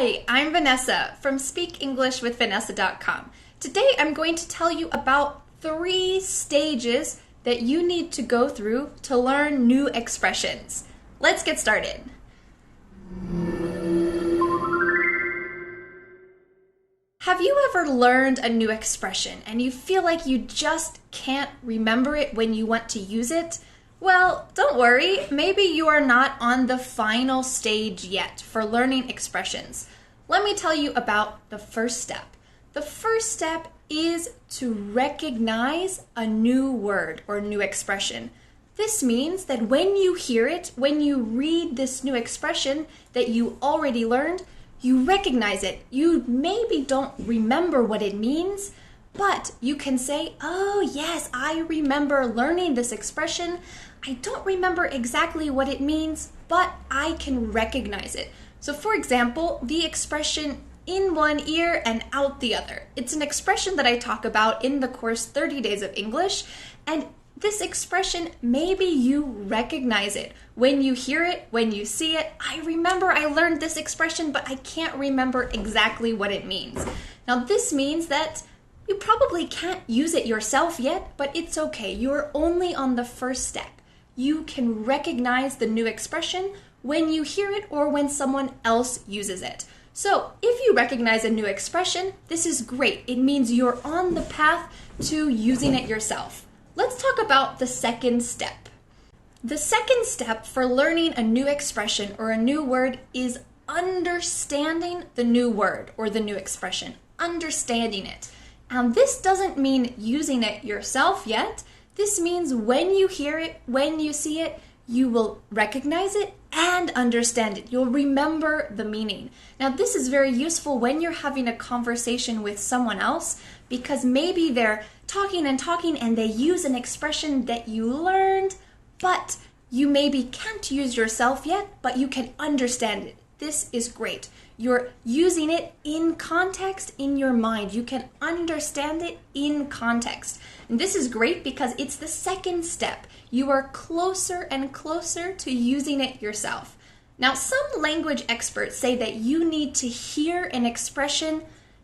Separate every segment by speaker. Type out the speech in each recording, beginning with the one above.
Speaker 1: Hi, I'm Vanessa from SpeakEnglishWithVanessa.com. Today I'm going to tell you about 3 stages that you need to go through to learn new expressions. Let's get started. Have you ever learned a new expression and you feel like you just can't remember it when you want to use it? Well, don't worry, maybe you are not on the final stage yet for learning expressions. Let me tell you about the first step. The first step is to recognize a new word or new expression. This means that when you hear it, when you read this new expression that you already learned, you recognize it. You maybe don't remember what it means, but you can say, oh yes, I remember learning this expression. I don't remember exactly what it means, but I can recognize it. So for example, the expression in one ear and out the other. It's an expression that I talk about in the course 30 Days of English, and this expression, maybe you recognize it. When you hear it, when you see it, I remember I learned this expression, but I can't remember exactly what it means. Now this means that you probably can't use it yourself yet, but it's okay. You're only on the first step. You can recognize the new expression when you hear it or when someone else uses it. So if you recognize a new expression, this is great. It means you're on the path to using it yourself. Let's talk about the second step. The second step for learning a new expression or a new word is understanding the new word or the new expression, understanding it. And this doesn't mean using it yourself yet. This means when you hear it, when you see it, you will recognize it and understand it. You'll remember the meaning. Now, this is very useful when you're having a conversation with someone else because maybe they're talking and they use an expression that you learned, but you maybe can't use yourself yet, but you can understand it. This is great. You're using it in context in your mind. You can understand it in context. And this is great because it's the second step. You are closer and closer to using it yourself. Now, some language experts say that you need to hear an expression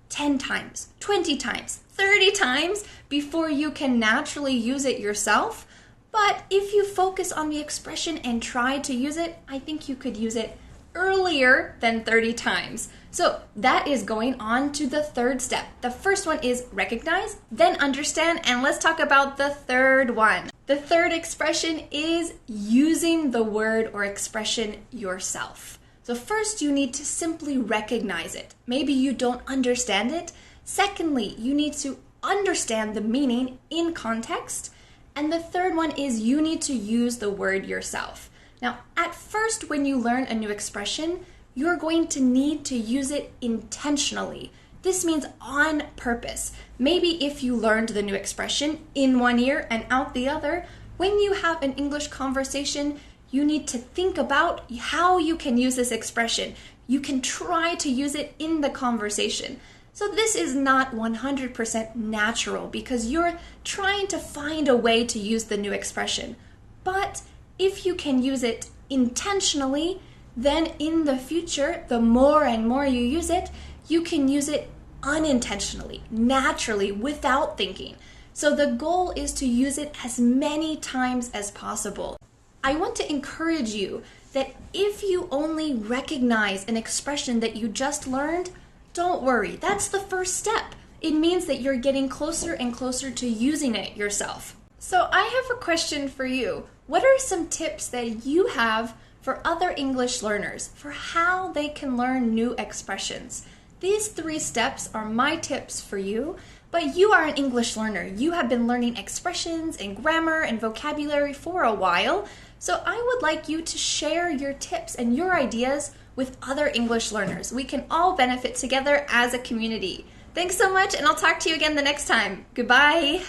Speaker 1: 10 times, 20 times, 30 times before you can naturally use it yourself. But if you focus on the expression and try to use it, I think you could use it earlier than 30 times. So that is going on to the third step. The first one is recognize, then understand, and let's talk about the third one. The third expression is using the word or expression yourself. So first you need to simply recognize it. Maybe you don't understand it. Secondly, you need to understand the meaning in context. And the third one is you need to use the word yourself. Now, at first, when you learn a new expression, you're going to need to use it intentionally. This means on purpose. Maybe if you learned the new expression in one ear and out the other, when you have an English conversation, you need to think about how you can use this expression. You can try to use it in the conversation. So this is not 100% natural because you're trying to find a way to use the new expression. But if you can use it intentionally, then in the future, the more and more you use it, you can use it unintentionally, naturally, without thinking. So the goal is to use it as many times as possible. I want to encourage you that if you only recognize an expression that you just learned, don't worry. That's the first step. It means that you're getting closer and closer to using it yourself. So I have a question for you. What are some tips that you have for other English learners for how they can learn new expressions? These 3 steps are my tips for you, but you are an English learner. You have been learning expressions and grammar and vocabulary for a while, so I would like you to share your tips and your ideas with other English learners. We can all benefit together as a community. Thanks so much, and I'll talk to you again the next time. Goodbye.